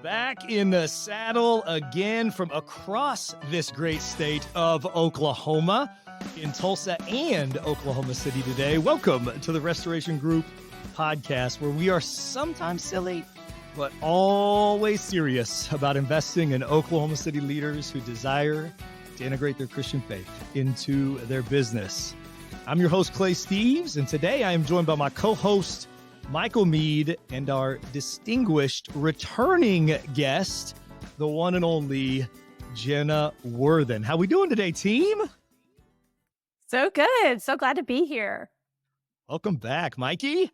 Back in the saddle again from across this great state of Oklahoma, in Tulsa and Oklahoma City today. Welcome to the Restoration Group podcast, where we are sometimes silly, but always serious about investing in Oklahoma City leaders who desire to integrate their Christian faith into their business. I'm your host, Clay Steves, and today I am joined by my co-host, Michael Mead, and our distinguished returning guest, the one and only Jenna Worthen. How we doing today, team? So good. So glad to be here. Welcome back, Mikey.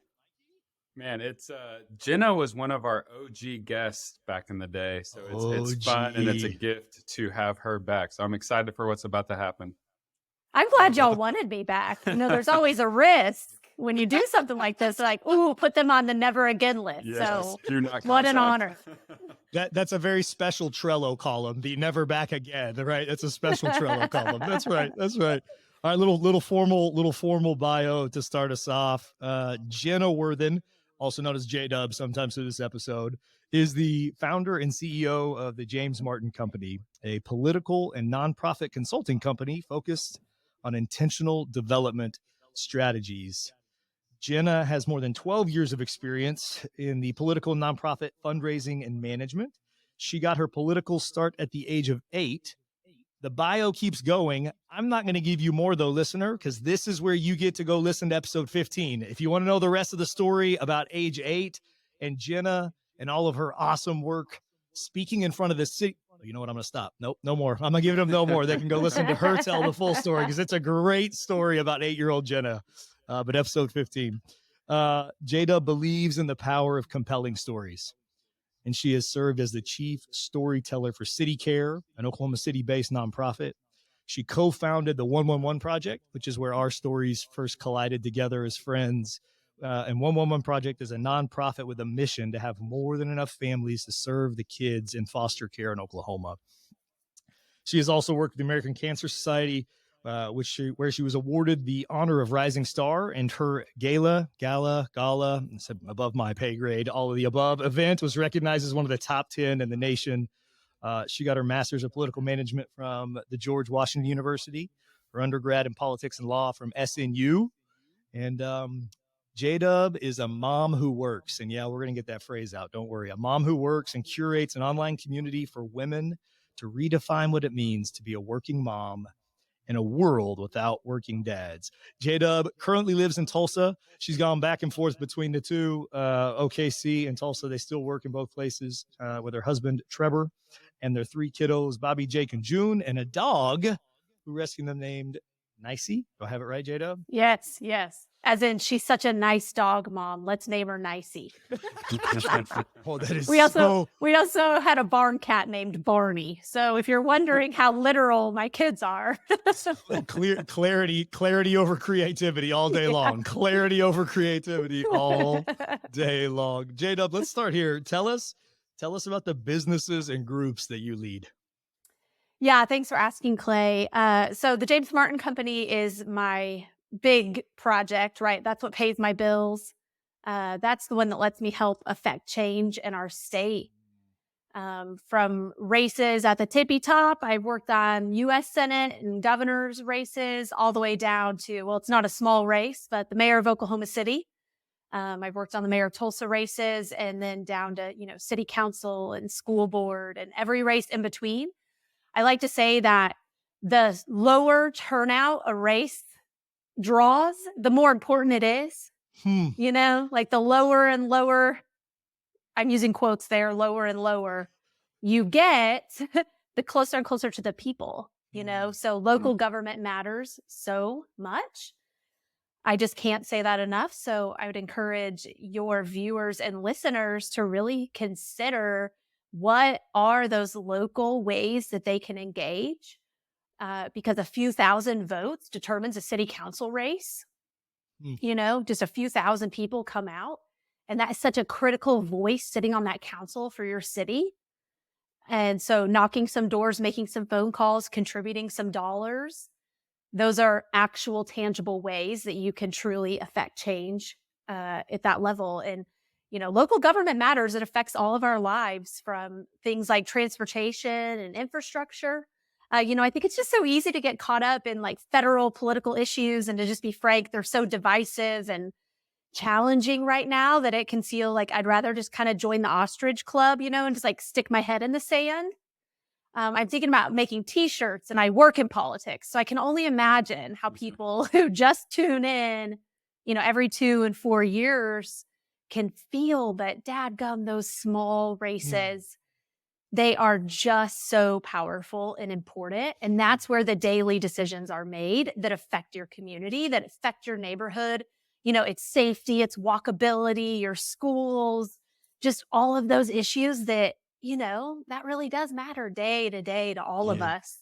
Man, it's Jenna was one of our OG guests back in the day, so it's fun and it's a gift to have her back. So I'm excited for what's about to happen. I'm glad y'all wanted me back. You know, there's always a risk when you do something like this, like, ooh, put them on the never again list. Yes, so what an honor. That's a very special Trello column, the never back again, right? That's a special Trello column. That's right. All right, little formal bio to start us off. Jenna Worthen, also known as J-Dub sometimes through this episode, is the founder and CEO of the James Martin Company, a political and nonprofit consulting company focused on intentional development strategies. Jenna has more than 12 years of experience in the political nonprofit fundraising and management. She got her political start at the age of 8. The bio keeps going. I'm not going to give you more, though, listener, because this is where you get to go listen to episode 15. If you want to know the rest of the story about age 8 and Jenna and all of her awesome work speaking in front of the city. You know what? I'm going to stop. Nope, no more. I'm going to give them no more. They can go listen to her tell the full story because it's a great story about 8-year-old Jenna. But episode 15. J-Dub believes in the power of compelling stories, and she has served as the chief storyteller for City Care, an Oklahoma City-based nonprofit. She co-founded the 111 Project, which is where our stories first collided together as friends. And 111 Project is a nonprofit with a mission to have more than enough families to serve the kids in foster care in Oklahoma. She has also worked with the American Cancer Society, where she was awarded the honor of Rising Star, and her gala, above my pay grade, all of the above event was recognized as one of the top 10 in the nation. She got her master's of political management from the George Washington University, her undergrad in politics and law from SNU. And J-Dub is a mom who works. And yeah, we're going to get that phrase out. Don't worry. A mom who works and curates an online community for women to redefine what it means to be a working mom in a world without working dads. J-Dub currently lives in Tulsa. She's gone back and forth between the two, OKC and Tulsa. They still work in both places with her husband, Trevor, and their 3 kiddos, Bobby, Jake, and June, and a dog who rescued them named Nicey. Do I have it right, J-Dub? Yes. As in, she's such a nice dog, Mom. Let's name her Nicey. Oh, that is we also had a barn cat named Barney. So if you're wondering how literal my kids are. Clarity over creativity all day long. Clarity over creativity all day long. J-Dub, let's start here. Tell us about the businesses and groups that you lead. Yeah, thanks for asking, Clay. So the James Martin Company is my big project, right? That's what pays my bills. That's the one that lets me help affect change in our state. From races at the tippy top, I've worked on U.S. Senate and governor's races, all the way down to, well, it's not a small race, but the mayor of Oklahoma City. I've worked on the mayor of Tulsa races, and then down to, city council and school board and every race in between. I like to say that the lower turnout a race draws, the more important it is. Like the lower and lower, I'm using quotes there, lower and lower you get, the closer and closer to the people, so local government matters so much. I just can't say that enough. So I would encourage your viewers and listeners to really consider what are those local ways that they can engage, because a few thousand votes determines a city council race. Just a few thousand people come out, and that is such a critical voice sitting on that council for your city. And so knocking some doors, making some phone calls, contributing some dollars, those are actual tangible ways that you can truly affect change at that level. And local government matters. It affects all of our lives, from things like transportation and infrastructure. I think it's just so easy to get caught up in like federal political issues, and to just be frank, they're so divisive and challenging right now that it can feel like I'd rather just kind of join the ostrich club, and just like stick my head in the sand. I'm thinking about making t-shirts, and I work in politics. So I can only imagine how people who just tune in, every 2 and 4 years can feel that dadgum, those small races, they are just so powerful and important. And that's where the daily decisions are made that affect your community, that affect your neighborhood. It's safety, it's walkability, your schools, just all of those issues that, that really does matter day to day to all of us.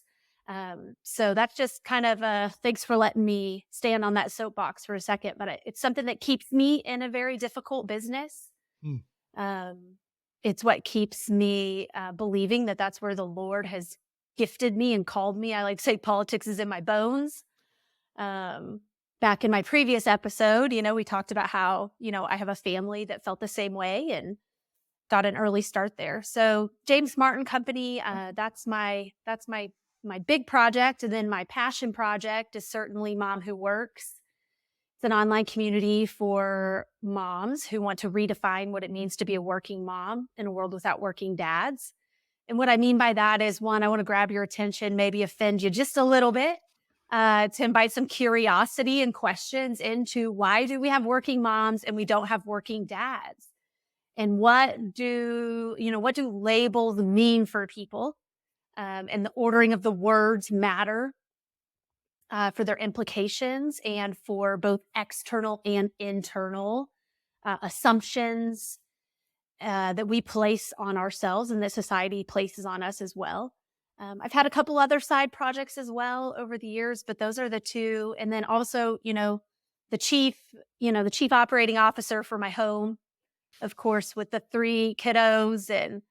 So that's just kind of thanks for letting me stand on that soapbox for a second, but it's something that keeps me in a very difficult business. It's what keeps me believing that that's where the Lord has gifted me and called me. I like to say politics is in my bones. Back in my previous episode, we talked about how, I have a family that felt the same way and got an early start there. So James Martin Company, that's my big project. And then my passion project is certainly Mom Who Works. It's an online community for moms who want to redefine what it means to be a working mom in a world without working dads. And what I mean by that is, one, I want to grab your attention, maybe offend you just a little bit, to invite some curiosity and questions into why do we have working moms and we don't have working dads? And what do labels mean for people? And the ordering of the words matter for their implications and for both external and internal assumptions that we place on ourselves and that society places on us as well. I've had a couple other side projects as well over the years, but those are the two. And then also, the chief operating officer for my home, of course, with the 3 kiddos. And,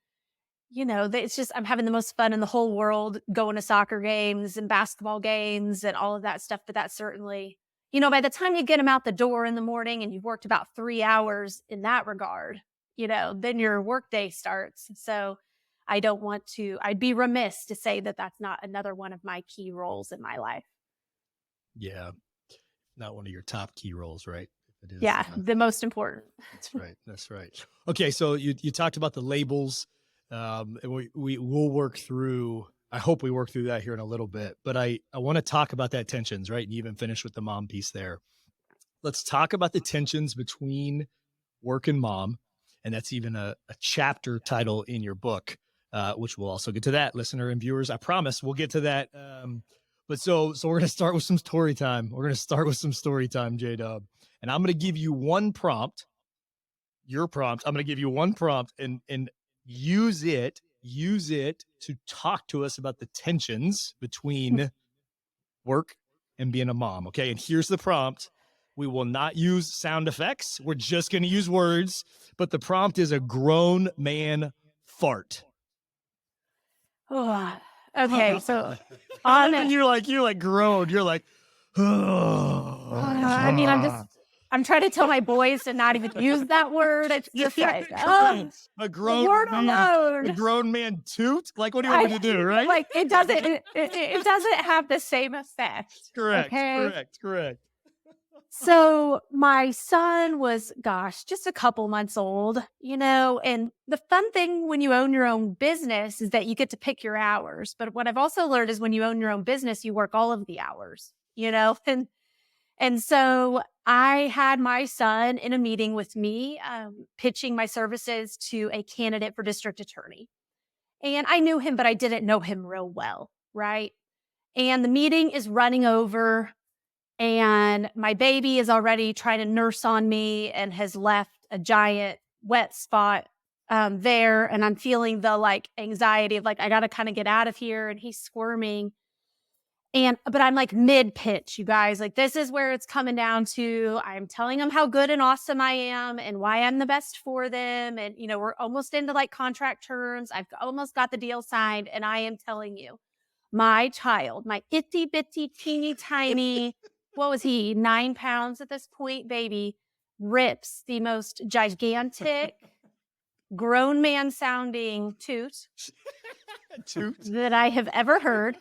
it's just, I'm having the most fun in the whole world going to soccer games and basketball games and all of that stuff. But that certainly, by the time you get them out the door in the morning and you've worked about 3 hours in that regard, then your workday starts. So I'd be remiss to say that that's not another one of my key roles in my life. Yeah. Not one of your top key roles, right? It is, yeah, the most important. That's right. That's right. Okay. So you talked about the labels. And we'll work through, I hope we work through that here in a little bit, but I want to talk about that tensions, right? And you even finished with the mom piece there. Let's talk about the tensions between work and mom. And that's even a chapter title in your book, which we'll also get to that, listener and viewers. I promise we'll get to that. But so we're going to start with some story time. We're going to start with some story time, J-Dub. And I'm going to give you one prompt, your prompt. I'm going to give you one prompt and use it to talk to us about the tensions between work and being a mom. Okay. And here's the prompt. We will not use sound effects. We're just going to use words, but the prompt is a grown man fart. Oh, okay. So you're like grown. You're like, oh. I mean, I'm trying to tell my boys to not even use that word. It's just like, a grown man toot. Like, what do you want me to do? Right? Like, it doesn't have the same effect. Correct. Okay? Correct. So my son was, just a couple months old, and the fun thing when you own your own business is that you get to pick your hours. But what I've also learned is when you own your own business, you work all of the hours, and so I had my son in a meeting with me, pitching my services to a candidate for district attorney. And I knew him, but I didn't know him real well, right? And the meeting is running over, and my baby is already trying to nurse on me and has left a giant wet spot there. And I'm feeling the anxiety of I got to kind of get out of here. And he's squirming. But I'm mid pitch, you guys, this is where it's coming down to. I'm telling them how good and awesome I am and why I'm the best for them. And, we're almost into contract terms. I've almost got the deal signed. And I am telling you, my child, my itty bitty teeny tiny, what was he, 9 pounds at this point, baby, rips the most gigantic, grown man sounding toot that I have ever heard.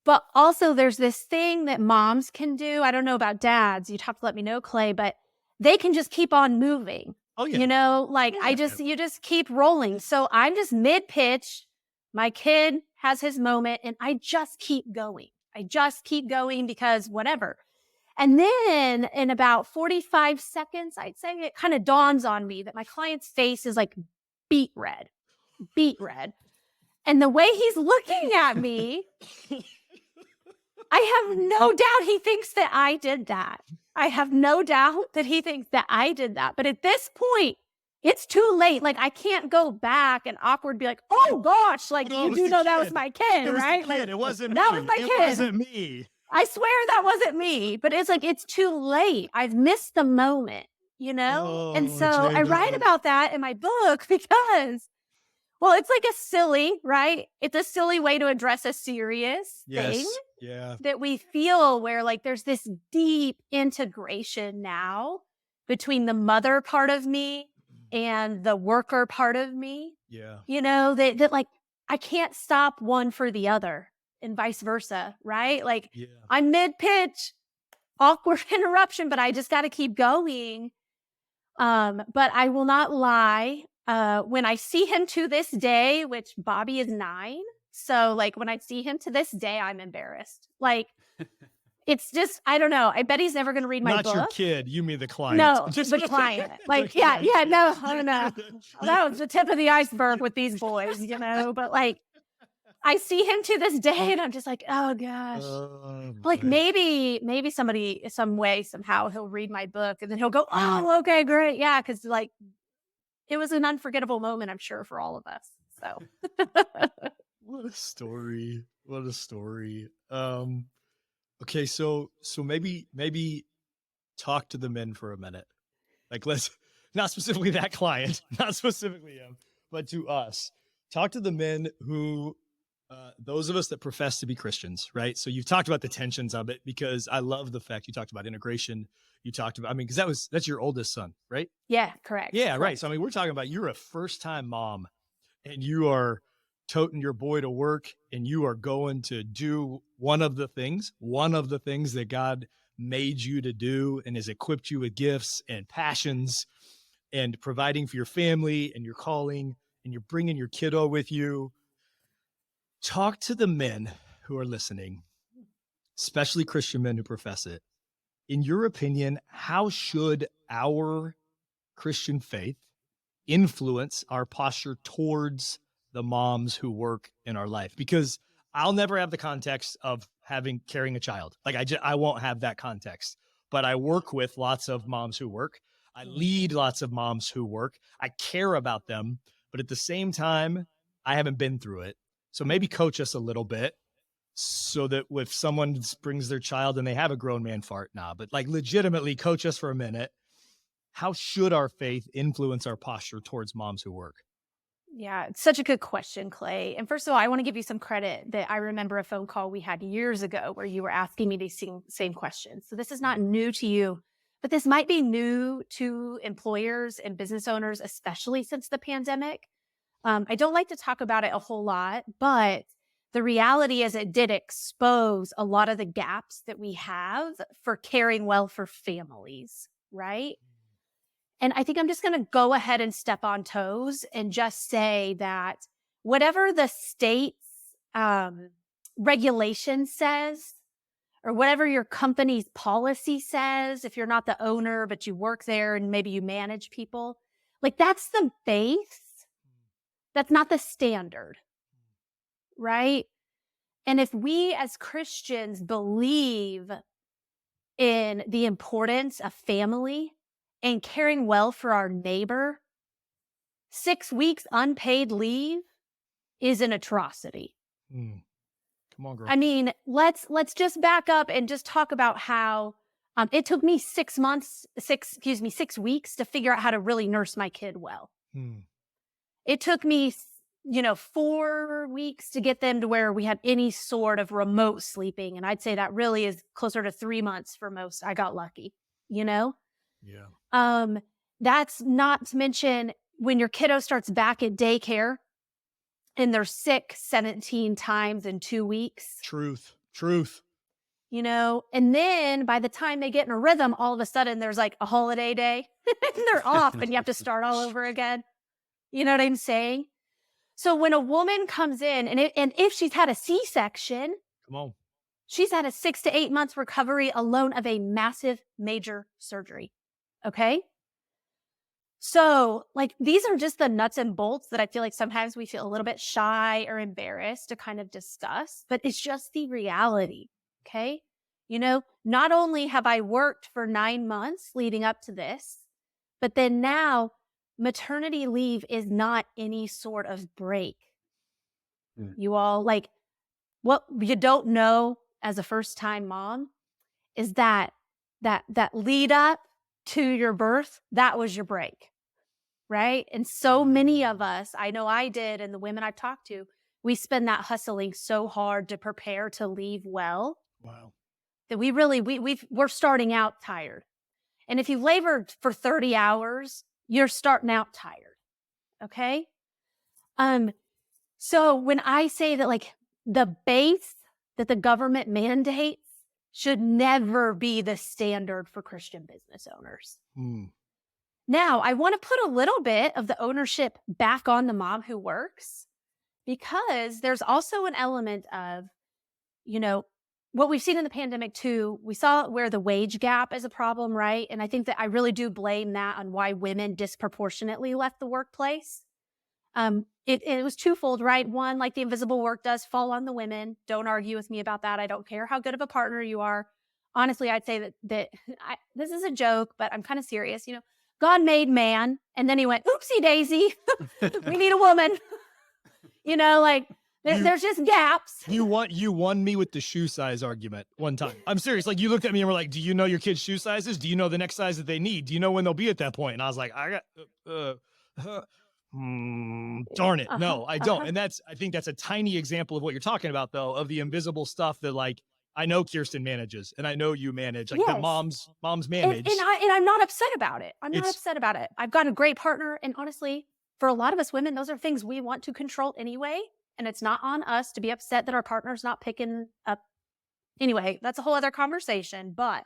But also there's this thing that moms can do. I don't know about dads. You'd have to let me know, Clay, but they can just keep on moving. Oh, yeah. You know, like you just keep rolling. So I'm just mid pitch. My kid has his moment and I just keep going. I just keep going because whatever. And then in about 45 seconds, I'd say it kind of dawns on me that my client's face is like beet red. And the way he's looking at me, I have no doubt he thinks that I did that. I have no doubt that he thinks that I did that. But at this point, it's too late. Like, I can't go back and awkward be like, oh gosh, like, No, you do know that was my kid, right? Like, it wasn't that me. was my It kid. wasn't me. I swear that wasn't me. But it's like, it's too late. I've missed the moment, you know? And so I write about that in my book because, well, it's like a silly, right? It's a silly way to address a serious thing that we feel where like there's this deep integration now between the mother part of me and the worker part of me. Yeah. You know, that like I can't stop one for the other and vice versa, right? Like I'm mid-pitch, awkward interruption, but I just got to keep going. But I will not lie. When I see him to this day, which Bobby is 9. So like when I see him to this day, I'm embarrassed. Like it's just, I don't know. I bet he's never going to read my book. Not your kid. You mean the client. No, just the client. Like, no, I don't know. That was the tip of the iceberg with these boys, you know, but like, I see him to this day and I'm just like, oh gosh. Like maybe somebody, some way, somehow he'll read my book and then he'll go, oh, okay, great. Yeah. Cause like it was an unforgettable moment, I'm sure, for all of us. So what a story. What a story. Okay. So maybe talk to the men for a minute. Like let's not specifically that client, not specifically him, but to us, talk to the men who, those of us that profess to be Christians, right? So you've talked about the tensions of it because I love the fact you talked about integration. You talked about, I mean, because that's your oldest son, right? Yeah, correct. Yeah, correct. right. So I mean, we're talking about you're a first-time mom and you are toting your boy to work and you are going to do one of the things that God made you to do and has equipped you with gifts and passions and providing for your family and your calling, and you're bringing your kiddo with you. Talk to the men who are listening, especially Christian men who profess it. In your opinion, how should our Christian faith influence our posture towards the moms who work in our life? Because I'll never have the context of carrying a child. Like I won't have that context, but I work with lots of moms who work. I lead lots of moms who work. I care about them, but at the same time, I haven't been through it. So maybe coach us a little bit so that if someone brings their child and they have a grown man fart but like legitimately coach us for a minute. How should our faith influence our posture towards moms who work? Yeah, it's such a good question, Clay. And first of all, I want to give you some credit that I remember a phone call we had years ago where you were asking me these same questions. So this is not new to you, but this might be new to employers and business owners, especially since the pandemic. I don't like to talk about it a whole lot, but the reality is it did expose a lot of the gaps that we have for caring well for families, right? And I think I'm just going to go ahead and step on toes and just say that whatever the state's regulation says, or whatever your company's policy says, if you're not the owner, but you work there and maybe you manage people, like that's the base. That's not the standard, right? And if we as Christians believe in the importance of family and caring well for our neighbor, 6 weeks unpaid leave is an atrocity. Come on, girl. I mean, let's just back up and just talk about how it took me 6 weeks to figure out how to really nurse my kid well. It took me, 4 weeks to get them to where we had any sort of remote sleeping. And I'd say that really is closer to 3 months for most. I got lucky. you know? Yeah. That's not to mention when your kiddo starts back at daycare and they're sick 17 times in 2 weeks, Truth. and then by the time they get in a rhythm, all of a sudden there's like a holiday day and they're off and you have to start all over again. You know what I'm saying? So when a woman comes in and if she's had a C-section, Come on. she's had a 6 to 8 months recovery alone of a massive major surgery. Okay? So, like, these are just the nuts and bolts that I feel like sometimes we feel a little bit shy or embarrassed to kind of discuss, but it's just the reality. Okay? Not only have I worked for 9 months leading up to this, but then now maternity leave is not any sort of break. You all, like, what you don't know as a first-time mom is that lead up to your birth, that was your break, right? And so many of us, I know I did, and the women I've talked to, we spend that hustling so hard to prepare to leave well Wow. that we're starting out tired. And if you've labored for 30 hours, you're starting out tired. Okay? So when I say that, like, the base that the government mandates should never be the standard for Christian business owners. Now, I want to put a little bit of the ownership back on the mom who works, because there's also an element of, what we've seen in the pandemic too. We saw where the wage gap is a problem, right? And I think that I really do blame that on why women disproportionately left the workplace. It was twofold, right? One, like, the invisible work does fall on the women. Don't argue with me about that. I don't care how good of a partner you are. Honestly, I'd say that this is a joke, but I'm kind of serious. God made man, and then he went, oopsie daisy, we need a woman. Like, there's just gaps. You won me with the shoe size argument one time. I'm serious. Like, you looked at me and were like, do you know your kids' shoe sizes? Do you know the next size that they need? Do you know when they'll be at that point? And I was like, darn it. No, I don't. And I think that's a tiny example of what you're talking about, though, of the invisible stuff that, like, I know Kirsten manages and I know you manage, like, that moms manage. And I'm not upset about it. I'm not upset about it. I've got a great partner. And honestly, for a lot of us women, those are things we want to control anyway. And it's not on us to be upset that our partner's not picking up. Anyway, that's a whole other conversation. But,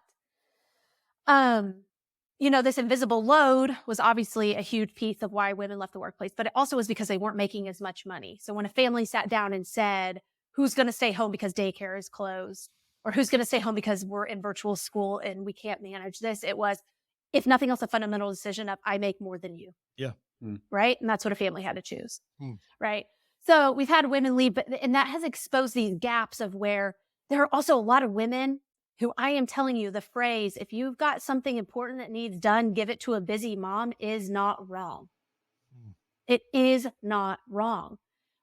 this invisible load was obviously a huge piece of why women left the workplace, but it also was because they weren't making as much money. So when a family sat down and said, who's going to stay home because daycare is closed, or who's going to stay home because we're in virtual school and we can't manage this, it was, if nothing else, a fundamental decision of, I make more than you. Yeah. Right? And that's what a family had to choose. Right? So we've had women leave, and that has exposed these gaps of where there are also a lot of women who, I am telling you, the phrase, if you've got something important that needs done, give it to a busy mom, is not wrong. It is not wrong.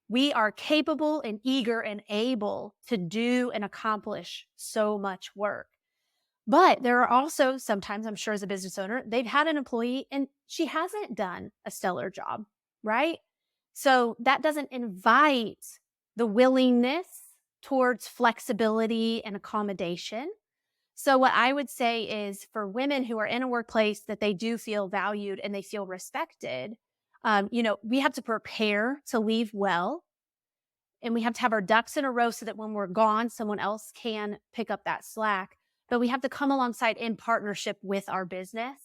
We are capable and eager and able to do and accomplish so much work. But there are also sometimes, I'm sure as a business owner, they've had an employee and she hasn't done a stellar job, right? So that doesn't invite the willingness towards flexibility and accommodation. So what I would say is, for women who are in a workplace that they do feel valued and they feel respected, we have to prepare to leave well. And we have to have our ducks in a row so that when we're gone, someone else can pick up that slack. But we have to come alongside in partnership with our business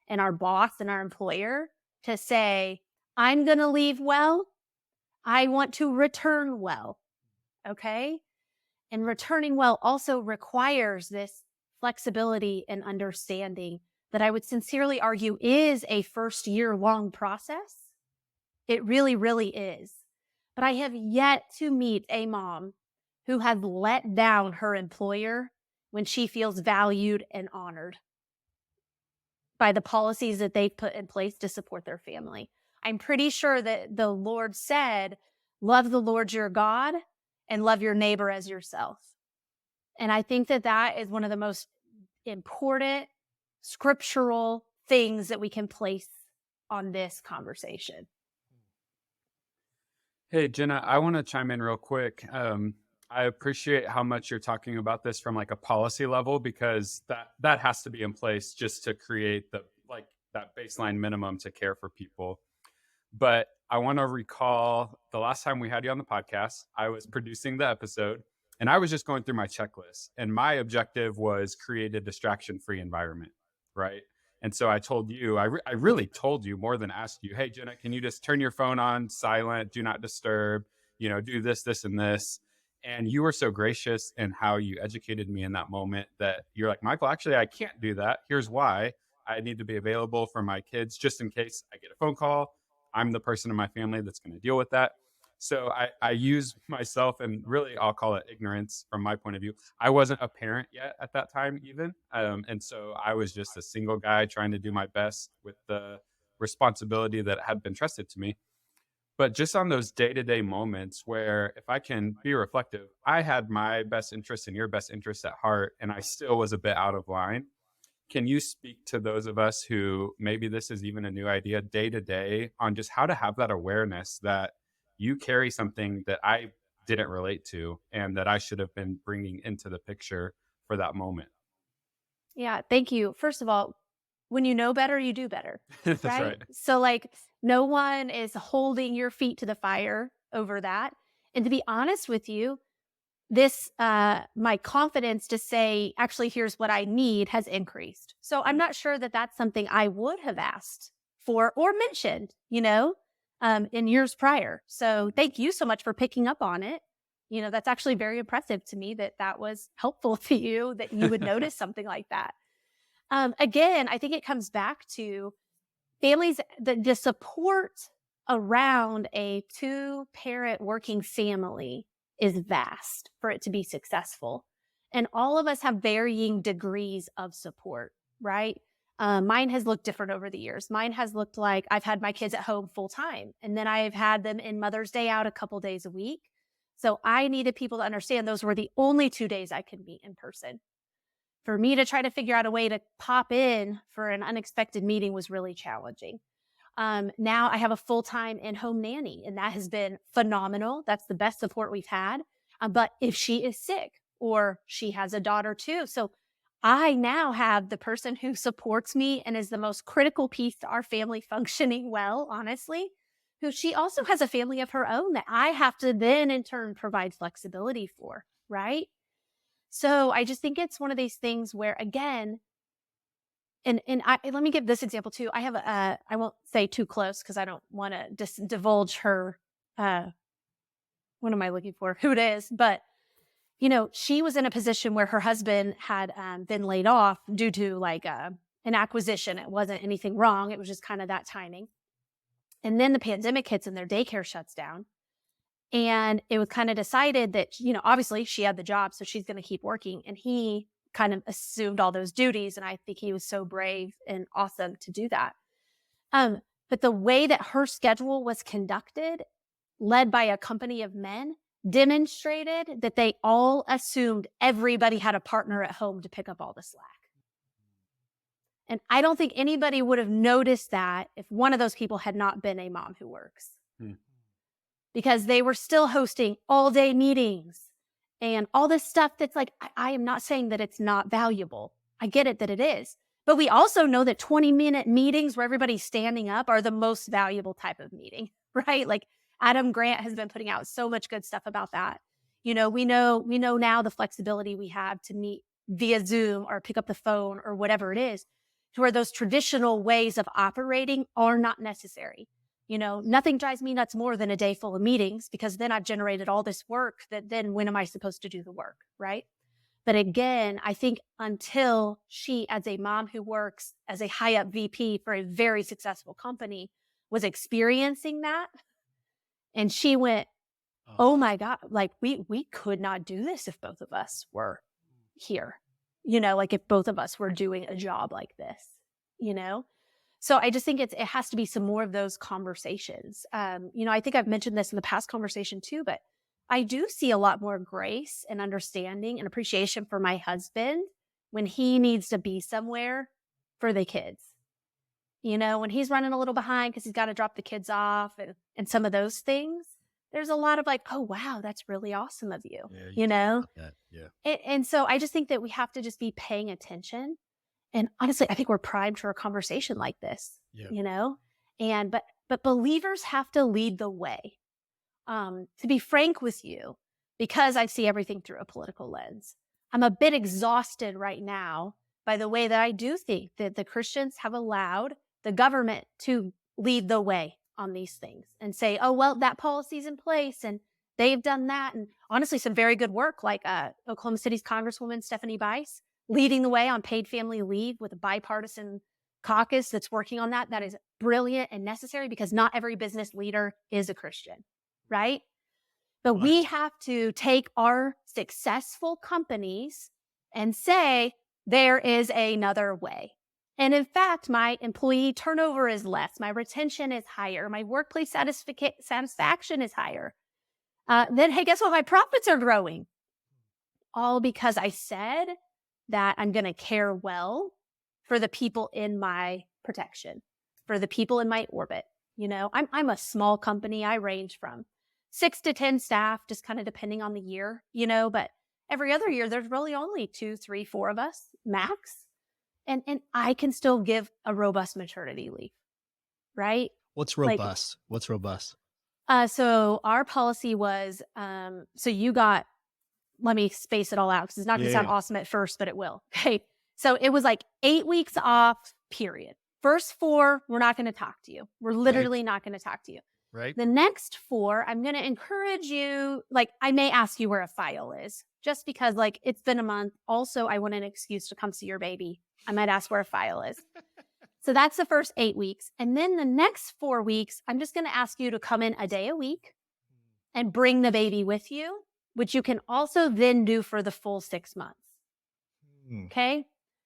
and our boss and our employer to say, I'm going to leave well. I want to return well. Okay? And returning well also requires this flexibility and understanding that I would sincerely argue is a first-year-long process. It really, really is. But I have yet to meet a mom who has let down her employer when she feels valued and honored by the policies that they've put in place to support their family. I'm pretty sure that the Lord said, love the Lord your God and love your neighbor as yourself. And I think that that is one of the most important scriptural things that we can place on this conversation. Hey, Jenna, I want to chime in real quick. I appreciate how much you're talking about this from like a policy level, because that has to be in place just to create the like that baseline minimum to care for people. But I want to recall the last time we had you on the podcast, I was producing the episode and I was just going through my checklist. And my objective was create a distraction free environment. Right. And so I told you, I really told you more than asked you, hey, Jenna, can you just turn your phone on silent, do not disturb, do this, this, and this. And you were so gracious in how you educated me in that moment that you're like, Michael, actually, I can't do that. Here's why. I need to be available for my kids just in case I get a phone call. I'm the person in my family that's going to deal with that. So I use myself, and really I'll call it ignorance from my point of view. I wasn't a parent yet at that time even. And so I was just a single guy trying to do my best with the responsibility that had been trusted to me. But just on those day-to-day moments where, if I can be reflective, I had my best interest and your best interest at heart, and I still was a bit out of line. Can you speak to those of us who maybe this is even a new idea day to day on just how to have that awareness that you carry something that I didn't relate to and that I should have been bringing into the picture for that moment? Yeah, thank you. First of all, when you know better, you do better, That's right? right. So, like, no one is holding your feet to the fire over that. And to be honest with you, this my confidence to say, actually, here's what I need has increased. So I'm not sure that that's something I would have asked for or mentioned, in years prior. So thank you so much for picking up on it. That's actually very impressive to me that that was helpful to you, that you would notice something like that. Again, I think it comes back to families, the support around a two-parent working family is vast for it to be successful. And all of us have varying degrees of support, right? Mine has looked different over the years. Mine has looked like I've had my kids at home full time, and then I've had them in Mother's Day out a couple days a week. So I needed people to understand those were the only 2 days I could meet in person. For me to try to figure out a way to pop in for an unexpected meeting was really challenging. Now I have a full-time in-home nanny, and that has been phenomenal. That's the best support we've had. But if she is sick, or she has a daughter too, so I now have the person who supports me and is the most critical piece to our family functioning well, honestly, who she also has a family of her own that I have to then in turn provide flexibility for, right? So I just think it's one of these things where, again, let me give this example too. I have I won't say too close because I don't want to divulge her. What am I looking for? Who it is? But she was in a position where her husband had been laid off due to like an acquisition. It wasn't anything wrong. It was just kind of that timing. And then the pandemic hits and their daycare shuts down. And it was kind of decided that, obviously she had the job, so she's going to keep working. And he kind of assumed all those duties. And I think he was so brave and awesome to do that. But the way that her schedule was conducted, led by a company of men, demonstrated that they all assumed everybody had a partner at home to pick up all the slack. And I don't think anybody would have noticed that if one of those people had not been a mom who works. Because they were still hosting all day meetings and all this stuff that's like, I am not saying that it's not valuable. I get it that it is. But we also know that 20-minute meetings where everybody's standing up are the most valuable type of meeting, right? Like Adam Grant has been putting out so much good stuff about that. We know now the flexibility we have to meet via Zoom or pick up the phone or whatever it is, to where those traditional ways of operating are not necessary. Nothing drives me nuts more than a day full of meetings, because then I've generated all this work that then when am I supposed to do the work, right? But again, I think until she, as a mom who works as a high up VP for a very successful company, was experiencing that, and she went, oh my God, like we could not do this if both of us were here, like if both of us were doing a job like this, So I just think it has to be some more of those conversations. I think I've mentioned this in the past conversation too, but I do see a lot more grace and understanding and appreciation for my husband when he needs to be somewhere for the kids. When he's running a little behind because he's got to drop the kids off and some of those things. there's a lot of like, oh, wow, that's really awesome of you, Yeah, you you talk know? about that. Yeah. And so I just think that we have to just be paying attention. And honestly, I think we're primed for a conversation like this, Yeah. you know? And but believers have to lead the way. To be frank with you, because I see everything through a political lens, I'm a bit exhausted right now by the way that I do think that the Christians have allowed the government to lead the way on these things and say, oh, well, that policy's in place and they've done that. And honestly, some very good work, like Oklahoma City's Congresswoman Stephanie Bice leading the way on paid family leave with a bipartisan caucus that's working on that. That is brilliant and necessary because not every business leader is a Christian, right? But we Right. have to take our successful companies and say, there is another way. And in fact, my employee turnover is less, my retention is higher, my workplace satisfaction is higher. Then, hey, guess what? My profits are growing. All because I said that I'm going to care well for the people in my protection, for the people in my orbit. You know, I'm a small company. I range from 6 to 10 staff, just kind of depending on the year, you know, but every other year there's really only 2, 3, 4 of us max. And I can still give a robust maternity leave, right? What's Like, robust? What's robust? so our policy was, so you got, let me space it all out because it's not going to sound Yeah. awesome at first, but it will. Okay. So it was like 8 weeks off, period. First 4, we're not going to talk to you. We're literally not going to talk to you. Right. The next 4, I'm going to encourage you, like, I may ask you where a file is just because, like, it's been a month. Also, I want an excuse to come see your baby. I might ask where a file is. So that's the first 8 weeks. And then the next 4 weeks, I'm just going to ask you to come in a day a week and bring the baby with you, which you can also then do for the full 6 months. Okay.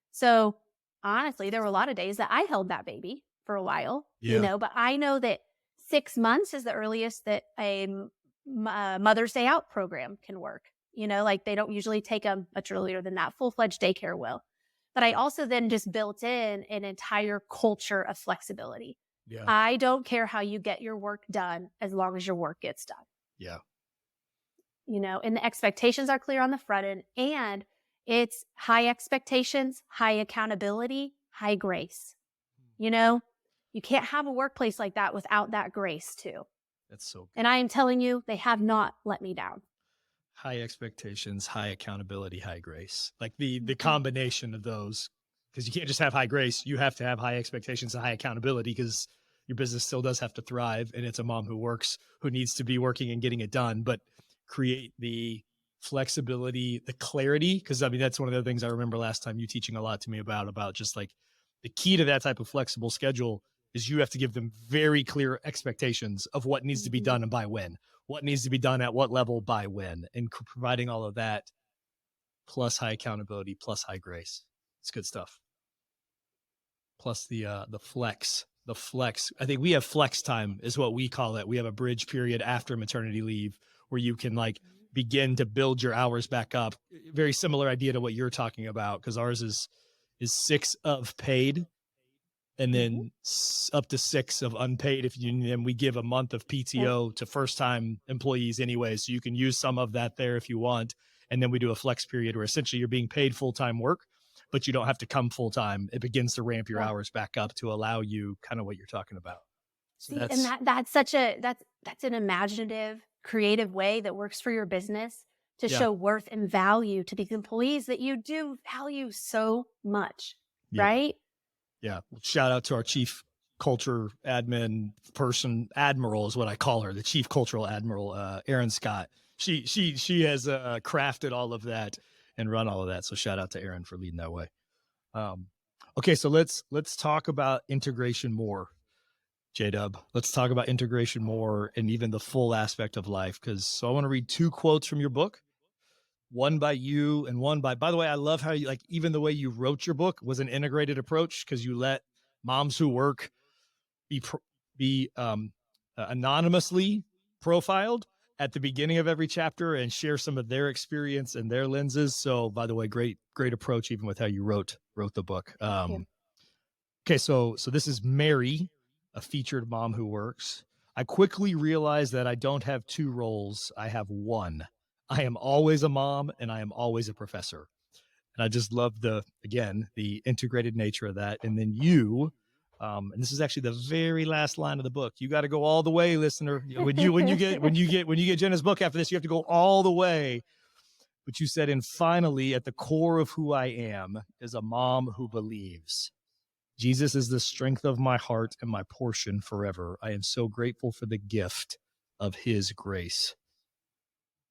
So honestly, there were a lot of days that I held that baby for a while, you know, but I know that 6 months is the earliest that a Mother's Day Out program can work. You know, like they don't usually take them much earlier than that. Full-fledged daycare will. But I also then just built in an entire culture of flexibility. Yeah. I don't care how you get your work done as long as your work gets done. Yeah. You know, and the expectations are clear on the front end, and it's high expectations, high accountability, high grace. You know, you can't have a workplace like that without that grace too. That's so good. And I am telling you, they have not let me down. High expectations, high accountability, high grace. Like the combination of those, because you can't just have high grace. You have to have high expectations and high accountability because your business still does have to thrive. And it's a mom who works, who needs to be working and getting it done, but create the flexibility, the clarity. Because I mean, that's one of the things I remember last time you teaching a lot to me about just like the key to that type of flexible schedule is you have to give them very clear expectations of what needs to be done and by when, what needs to be done at what level by when, and providing all of that plus high accountability plus high grace. It's good stuff. Plus the flex. I think we have flex time is what we call it. We have a bridge period after maternity leave where you can like begin to build your hours back up. Very similar idea to what you're talking about, because ours is 6 of paid and then up to 6 of unpaid. If you, and we give a month of PTO to first time employees anyway. So you can use some of that there if you want. And then we do a flex period where essentially you're being paid full-time work, but you don't have to come full-time. It begins to ramp your hours back up to allow you kind of what you're talking about. So see, and that's such a, that's an imaginative, creative way that works for your business to show worth and value to these employees that you do value so much. Right? Yeah. Shout out to our chief culture admin person, admiral is what I call her, the chief cultural admiral, Erin Scott. She has crafted all of that and run all of that. So shout out to Erin for leading that way. Okay. So let's talk about integration more, J-Dub. Let's talk about integration more and even the full aspect of life. So I want to read 2 quotes from your book. One by you and one by the way, I love how you, like, even the way you wrote your book was an integrated approach because you let moms who work be anonymously profiled at the beginning of every chapter and share some of their experience and their lenses. So by the way, great approach, even with how you wrote the book. Okay. So this is Mary, a featured mom who works. I quickly realized that I don't have two roles. I have one. I am always a mom and I am always a professor. And I just love the integrated nature of that. And then and this is actually the very last line of the book. You got to go all the way, listener. When you get Jenna's book after this, you have to go all the way. But you said, and finally, at the core of who I am is a mom who believes. Jesus is the strength of my heart and my portion forever. I am so grateful for the gift of his grace.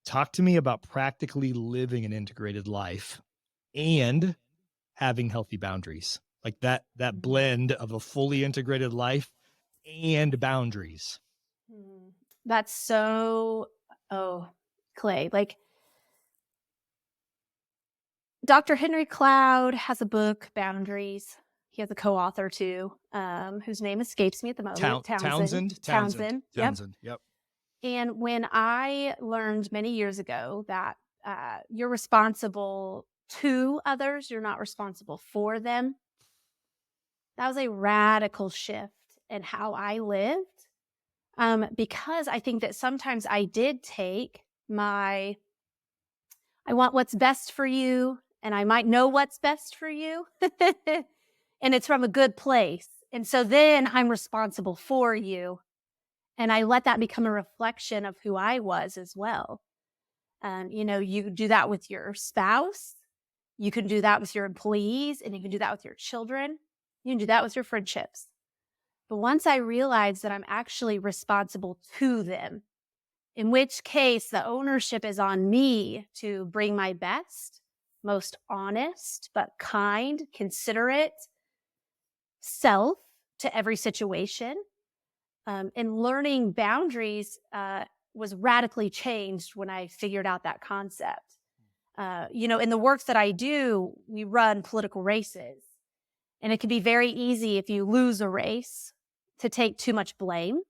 Talk to me about practically living an integrated life and having healthy boundaries. Like that blend of a fully integrated life and boundaries. That's so, Clay, like Dr. Henry Cloud has a book, Boundaries. He has a co-author too, whose name escapes me at the moment. Townsend. Yep. And when I learned many years ago that you're responsible to others, you're not responsible for them, that was a radical shift in how I lived. Because I think that sometimes I did take I want what's best for you, and I might know what's best for you, and it's from a good place. And so then I'm responsible for you. And I let that become a reflection of who I was as well. You do that with your spouse. You can do that with your employees, and you can do that with your children. You can do that with your friendships. But once I realized that I'm actually responsible to them, in which case the ownership is on me to bring my best, most honest, but kind, considerate self to every situation. And learning boundaries was radically changed when I figured out that concept. In the work that I do, we run political races. And it can be very easy if you lose a race to take too much blame.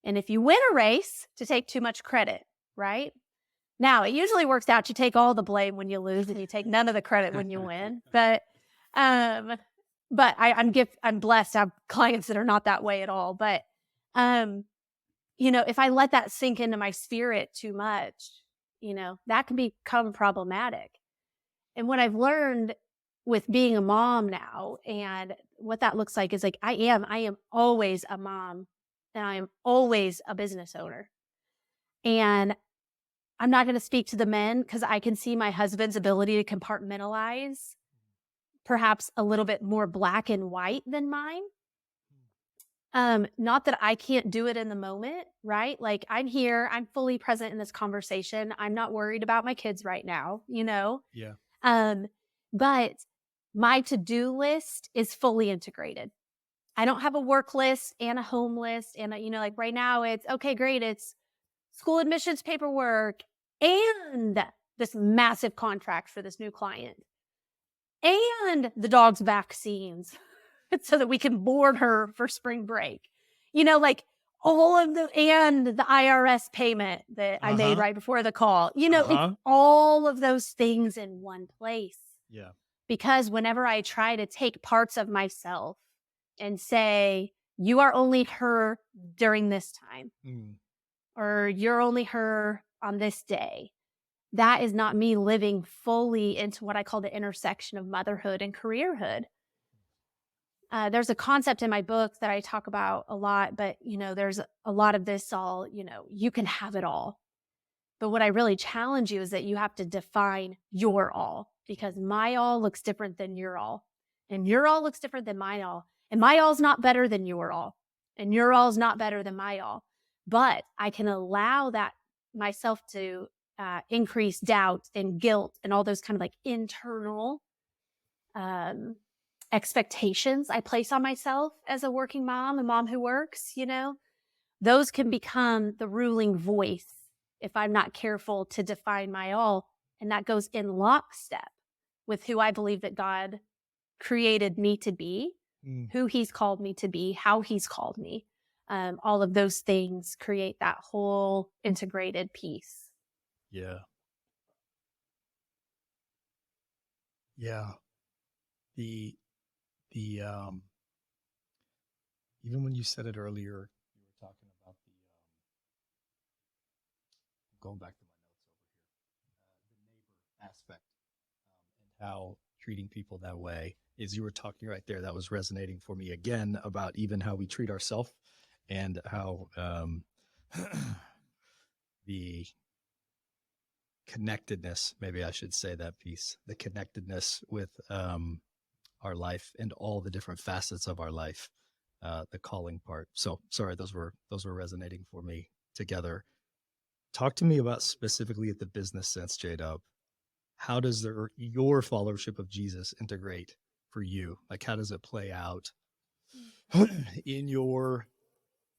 And if you win a race, to take too much credit, right? Now, it usually works out. You take all the blame when you lose and you take none of the credit when you win. But I'm blessed to have clients that are not that way at all. But, if I let that sink into my spirit too much, that can become problematic. And what I've learned with being a mom now and what that looks like is like, I am always a mom. And I am always a business owner. And I'm not going to speak to the men because I can see my husband's ability to compartmentalize perhaps a little bit more black and white than mine. Not that I can't do it in the moment, right? Like I'm here, I'm fully present in this conversation. I'm not worried about my kids right now, Yeah. But my to-do list is fully integrated. I don't have a work list and a home list. And, like right now it's, okay, great. It's school admissions paperwork and this massive contract for this new client and the dog's vaccines so that we can board her for spring break. Like all of and the IRS payment that I made right before the call, it's all of those things in one place. Yeah. Because whenever I try to take parts of myself and say, you are only her during this time, or you're only her on this day, that is not me living fully into what I call the intersection of motherhood and careerhood. There's a concept in my book that I talk about a lot, but, there's a lot of this all, you can have it all. But what I really challenge you is that you have to define your all, because my all looks different than your all. And your all looks different than my all. And my all is not better than your all. And your all is not better than my all. But I can allow that myself to increase doubt and guilt and all those kind of like internal expectations I place on myself as a working mom, a mom who works, those can become the ruling voice if I'm not careful to define my all. And that goes in lockstep with who I believe that God created me to be, who he's called me to be, how he's called me. All of those things create that whole integrated piece. Yeah. Yeah. The even when you said it earlier, you were talking about going back to my notes over here, the neighbor aspect and how treating people that way, as you were talking right there, that was resonating for me again about even how we treat ourselves and how the connectedness, maybe I should say that piece, the connectedness with our life and all the different facets of our life, the calling part. So sorry, those were resonating for me together. Talk to me about specifically at the business sense, J-Dub. How does your followership of Jesus integrate for you? Like, how does it play out in your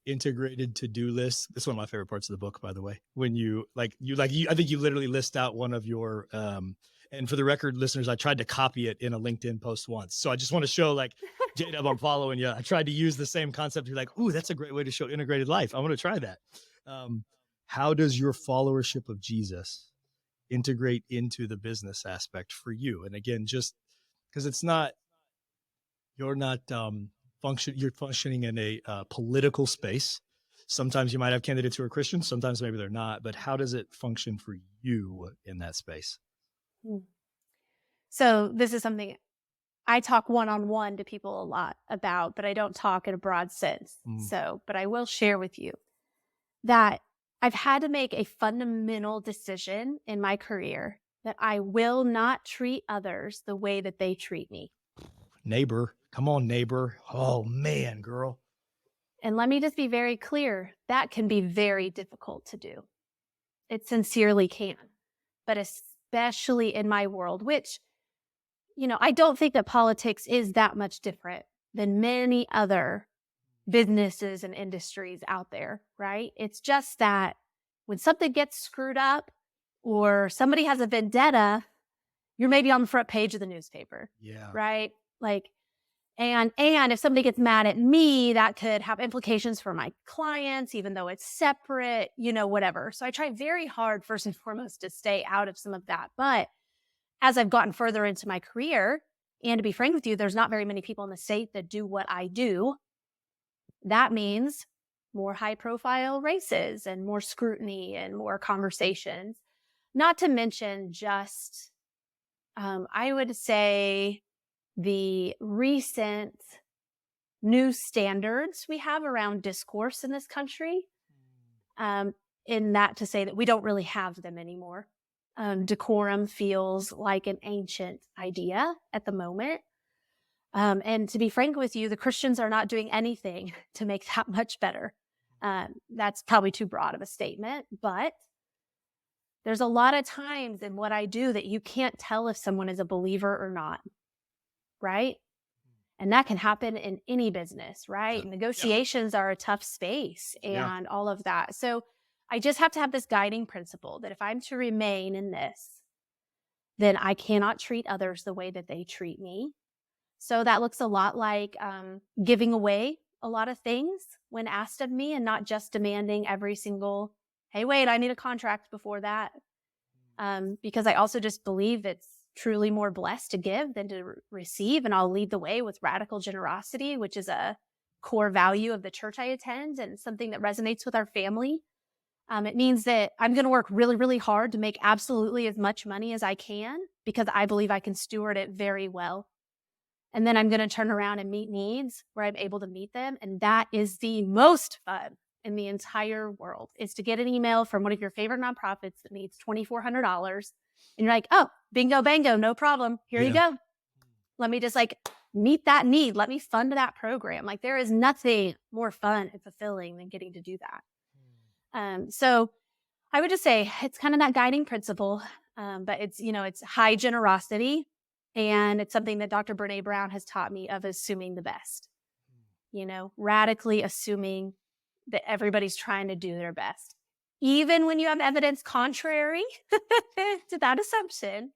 integrated to-do list? This is one of my favorite parts of the book, by the way. When I think you literally list out one of your, and for the record, listeners, I tried to copy it in a LinkedIn post once. So I just want to show, like, J-Dub, I'm following you. I tried to use the same concept. You're like, ooh, that's a great way to show integrated life. I want to try that. How does your followership of Jesus integrate into the business aspect for you? And again, just because you're functioning in a political space. Sometimes you might have candidates who are Christians, sometimes maybe they're not, but how does it function for you in that space? So this is something I talk one-on-one to people a lot about, but I don't talk in a broad sense. But I will share with you that I've had to make a fundamental decision in my career that I will not treat others the way that they treat me. Neighbor, come on, neighbor. Oh man, girl. And let me just be very clear, that can be very difficult to do. It sincerely can, but especially in my world, which, I don't think that politics is that much different than many other businesses and industries out there, right? It's just that when something gets screwed up or somebody has a vendetta, you're maybe on the front page of the newspaper. Yeah. Right? Like, and if somebody gets mad at me, that could have implications for my clients, even though it's separate, whatever. So I try very hard, first and foremost, to stay out of some of that. But as I've gotten further into my career, and to be frank with you, there's not very many people in the state that do what I do. That means more high profile races and more scrutiny and more conversations, not to mention just, I would say, the recent new standards we have around discourse in this country, in that to say that we don't really have them anymore. Decorum feels like an ancient idea at the moment. And to be frank with you, the Christians are not doing anything to make that much better. That's probably too broad of a statement, but there's a lot of times in what I do that you can't tell if someone is a believer or not, right? And that can happen in any business, right? Yeah. Negotiations are a tough space and all of that. So I just have to have this guiding principle that if I'm to remain in this, then I cannot treat others the way that they treat me. So that looks a lot like giving away a lot of things when asked of me and not just demanding every single, hey, wait, I need a contract before that. Because I also just believe it's truly more blessed to give than to receive. And I'll lead the way with radical generosity, which is a core value of the church I attend and something that resonates with our family. It means that I'm going to work really, really hard to make absolutely as much money as I can because I believe I can steward it very well. And then I'm going to turn around and meet needs where I'm able to meet them. And that is the most fun in the entire world, is to get an email from one of your favorite nonprofits that needs $2,400. And you're like, oh, bingo, bango, no problem. Here you go. Let me just meet that need. Let me fund that program. Like, there is nothing more fun and fulfilling than getting to do that. So I would just say it's kind of that guiding principle, but it's high generosity. And it's something that Dr. Brene Brown has taught me of assuming the best, radically assuming that everybody's trying to do their best. Even when you have evidence contrary to that assumption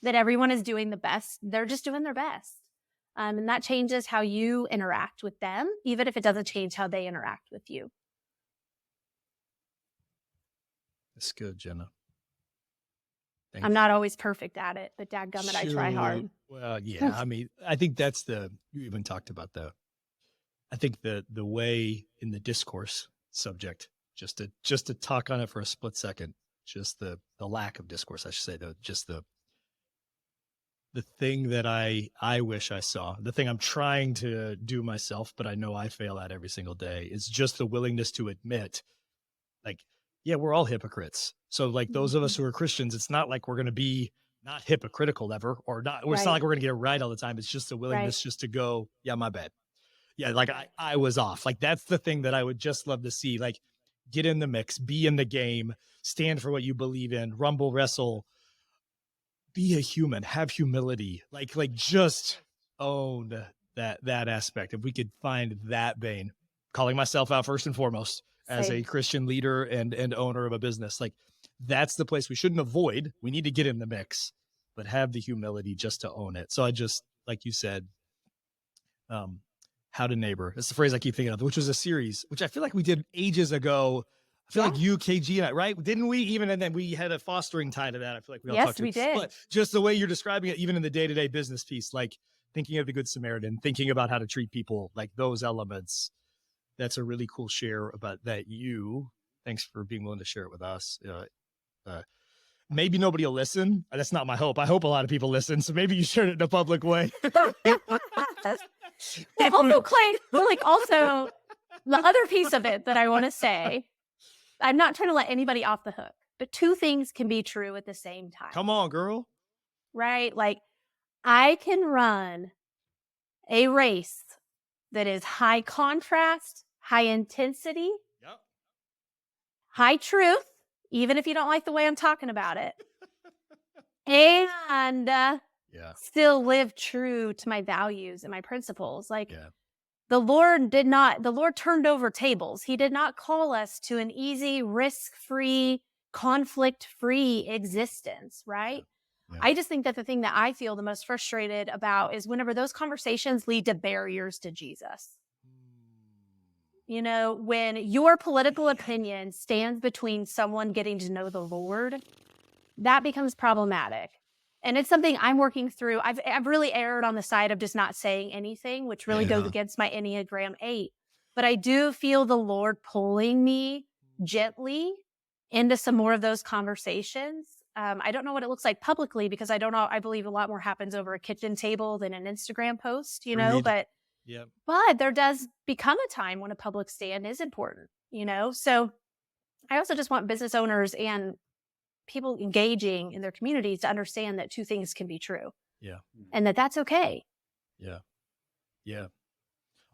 that everyone is doing the best, they're just doing their best. And that changes how you interact with them, even if it doesn't change how they interact with you. That's good, Jenna. I'm not always perfect at it, but dadgummit, I try hard. Well, yeah. I mean, I think that's you even talked about I think the way in the discourse subject, just to talk on it for a split second, just the lack of discourse, I should say, though, just the thing that I wish I saw, the thing I'm trying to do myself, but I know I fail at every single day, is just the willingness to admit, like, yeah, we're all hypocrites. So like those of us who are Christians, it's not like we're going to be not hypocritical ever, or not, or it's not Right. like we're going to get it right all the time. It's just a willingness just to go, yeah, my bad. Yeah. Like I was off. Like that's the thing that I would just love to see, like get in the mix, be in the game, stand for what you believe in, rumble, wrestle, be a human, have humility, like just own that aspect. If we could find that vein, calling myself out first and foremost as a Same. Christian leader and owner of a business, like that's the place we shouldn't avoid. We need to get in the mix, but have the humility just to own it. So I just, like you said, how to neighbor. That's the phrase I keep thinking of, which was a series, which I feel like we did ages ago. I feel like you, KG, and I, right? Didn't we? Even, and then we had a fostering tie to that. I feel like we all Yes, talked to we did. But just the way you're describing it, even in the day-to-day business piece, like thinking of the Good Samaritan, thinking about how to treat people, like those elements, that's a really cool share about that. Thanks for being willing to share it with us. Maybe nobody will listen. That's not my hope. I hope a lot of people listen. So maybe you shared it in a public way. And also, Clay, also the other piece of it that I want to say, I'm not trying to let anybody off the hook, but two things can be true at the same time. Come on, girl. Right? Like I can run a race that is high contrast, high intensity, Yep. high truth, even if you don't like the way I'm talking about it, and still live true to my values and my principles. Like the Lord turned over tables. He did not call us to an easy, risk-free, conflict-free existence, right? Yeah. I just think that the thing that I feel the most frustrated about is whenever those conversations lead to barriers to Jesus. You know, when your political opinion stands between someone getting to know the Lord, that becomes problematic. And it's something I'm working through. I've really erred on the side of just not saying anything, which really goes against my Enneagram 8. But I do feel the Lord pulling me gently into some more of those conversations. I don't know what it looks like publicly because I don't know. I believe a lot more happens over a kitchen table than an Instagram post, you know, but there does become a time when a public stand is important, you know? So I also just want business owners and people engaging in their communities to understand that two things can be true. Yeah. And that's okay. Yeah. Yeah.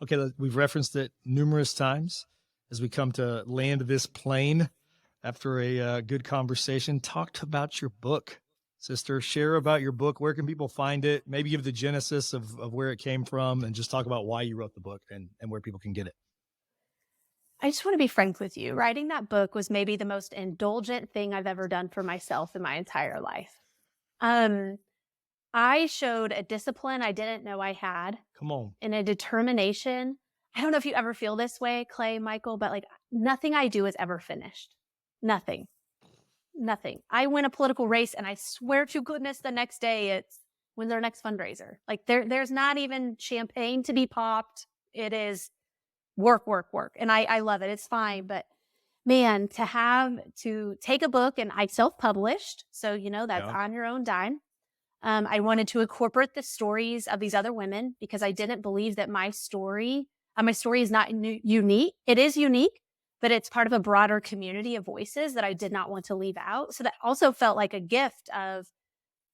Okay. We've referenced it numerous times as we come to land this plane after a good conversation. Talked about your book, sister. Share about your book. Where can people find it? Maybe give the genesis of where it came from and just talk about why you wrote the book and where people can get it. I just want to be frank with you. Writing that book was maybe the most indulgent thing I've ever done for myself in my entire life. I showed a discipline I didn't know I had. Come on. And a determination. I don't know if you ever feel this way, Clay, Michael, but like nothing I do is ever finished. Nothing. I win a political race and I swear to goodness the next day it's when's our next fundraiser. Like there's not even champagne to be popped. It is work. And I love it. It's fine. But man, to take a book, and I self-published. So, you know, that's on your own dime. I wanted to incorporate the stories of these other women because I didn't believe that my story is not unique. It is unique, but it's part of a broader community of voices that I did not want to leave out. So that also felt like a gift of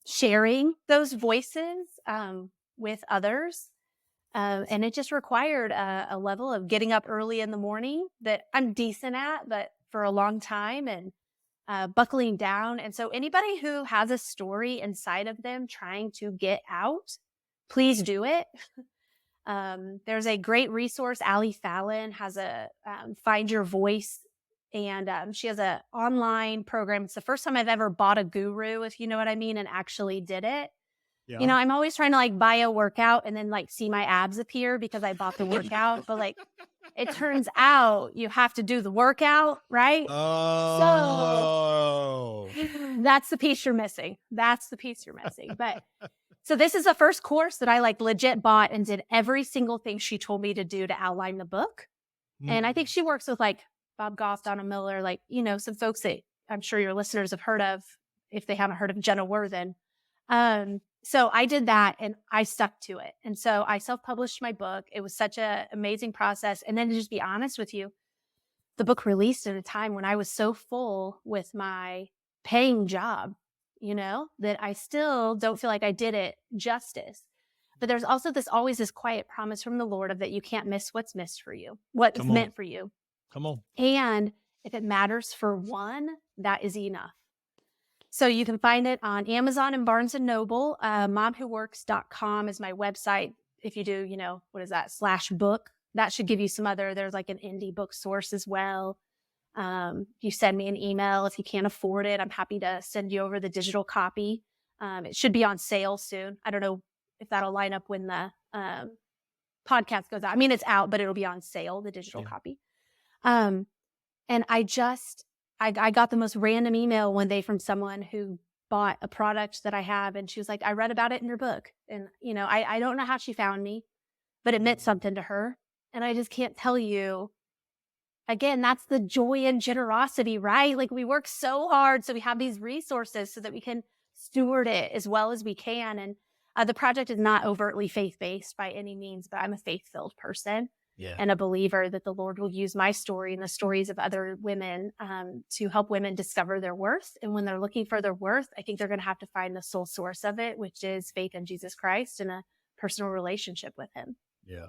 sharing those voices with others. And it just required a level of getting up early in the morning that I'm decent at, but for a long time, and buckling down. And so anybody who has a story inside of them trying to get out, please do it. There's a great resource. Allie Fallon has a Find Your Voice, and she has an online program. It's the first time I've ever bought a guru, if you know what I mean, and actually did it. Yeah. You know, I'm always trying to like buy a workout and then like see my abs appear because I bought the workout. But like, it turns out you have to do the workout, right? Oh. So that's the piece you're missing. But so this is the first course that I like legit bought and did every single thing she told me to do to outline the book. And I think she works with like Bob Goff, Donna Miller, like, you know, some folks that I'm sure your listeners have heard of, if they haven't heard of Jenna Worthen. So I did that and I stuck to it. And so I self-published my book. It was such an amazing process. And then to just be honest with you, the book released at a time when I was so full with my paying job, that I still don't feel like I did it justice. But there's also always this quiet promise from the Lord of that you can't miss what's missed for you, what is meant for you. Come on. And if it matters for one, that is enough. So you can find it on Amazon and Barnes & Noble. Momwhoworks.com is my website. If you do, what is that, /book, that should give you there's like an indie book source as well. You send me an email. If you can't afford it, I'm happy to send you over the digital copy. It should be on sale soon. I don't know if that'll line up when the podcast goes out. I mean, it's out, but it'll be on sale, the digital copy. And I got the most random email one day from someone who bought a product that I have. And she was like, I read about it in your book. And, I don't know how she found me, but it meant something to her. And I just can't tell you. Again, that's the joy and generosity, right? Like we work so hard. So we have these resources so that we can steward it as well as we can. And the project is not overtly faith-based by any means, but I'm a faith-filled person. Yeah. And a believer that the Lord will use my story and the stories of other women to help women discover their worth. And when they're looking for their worth, I think they're going to have to find the sole source of it, which is faith in Jesus Christ and a personal relationship with him. Yeah.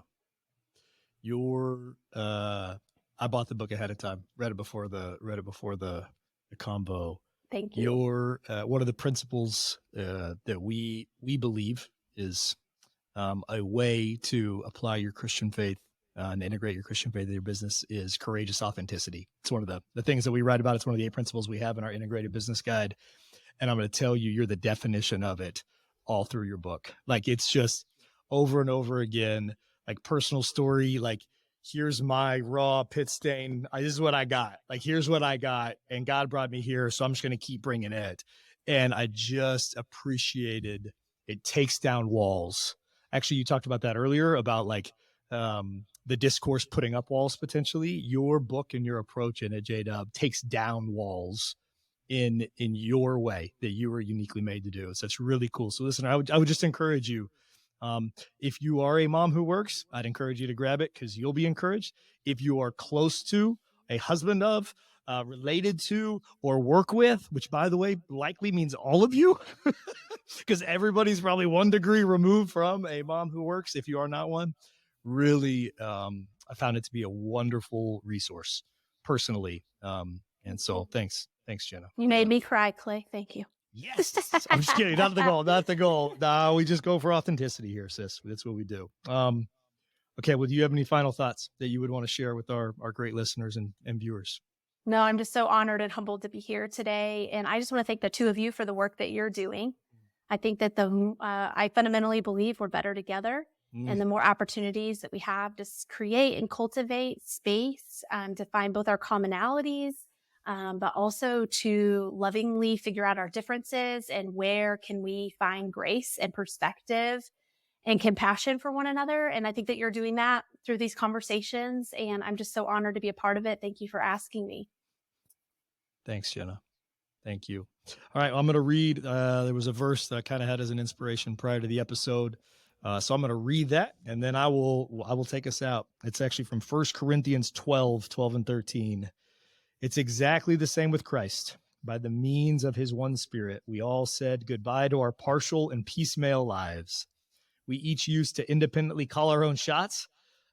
I bought the book ahead of time, read it before the combo. Thank you. One of the principles that we believe is a way to apply your Christian faith and integrate your Christian faith in your business is courageous authenticity. It's one of the things that we write about. It's one of the 8 principles we have in our integrated business guide. And I'm going to tell you, you're the definition of it all through your book. Like it's just over and over again, like personal story, like here's my raw pit stain. This is what I got. Like, here's what I got. And God brought me here. So I'm just going to keep bringing it. And I just appreciated it takes down walls. Actually, you talked about that earlier about like the discourse putting up walls potentially. Your book and your approach in it, J-Dub, takes down walls in your way that you were uniquely made to do. So it's really cool. So listen, I would just encourage you. If you are a mom who works, I'd encourage you to grab it because you'll be encouraged. If you are close to a husband of, related to, or work with, which by the way, likely means all of you, because everybody's probably 1 degree removed from a mom who works. If you are not one, really, I found it to be a wonderful resource personally. And so thanks, Jenna. You made me cry, Clay. Thank you. Yes. I'm just kidding. Not the goal. No, we just go for authenticity here, sis. That's what we do. Okay. Well, do you have any final thoughts that you would want to share with our great listeners and viewers? No, I'm just so honored and humbled to be here today. And I just want to thank the two of you for the work that you're doing. I think that I fundamentally believe we're better together. And the more opportunities that we have to create and cultivate space to find both our commonalities, but also to lovingly figure out our differences and where can we find grace and perspective and compassion for one another. And I think that you're doing that through these conversations. And I'm just so honored to be a part of it. Thank you for asking me. Thanks, Jenna. Thank you. All right. Well, I'm going to read. There was a verse that I kind of had as an inspiration prior to the episode. So I'm going to read that and then I will take us out. It's actually from 1 Corinthians 12 and 13. It's exactly the same with Christ. By the means of his one Spirit, we all said goodbye to our partial and piecemeal lives. We each used to independently call our own shots,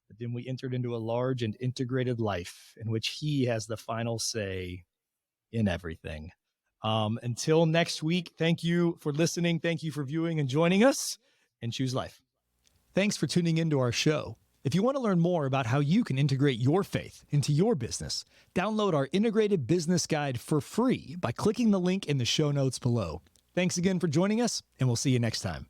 but then we entered into a large and integrated life in which he has the final say in everything. Until next week, thank you for listening. Thank you for viewing and joining us, and choose life. Thanks for tuning into our show. If you want to learn more about how you can integrate your faith into your business, download our integrated business guide for free by clicking the link in the show notes below. Thanks again for joining us, and we'll see you next time.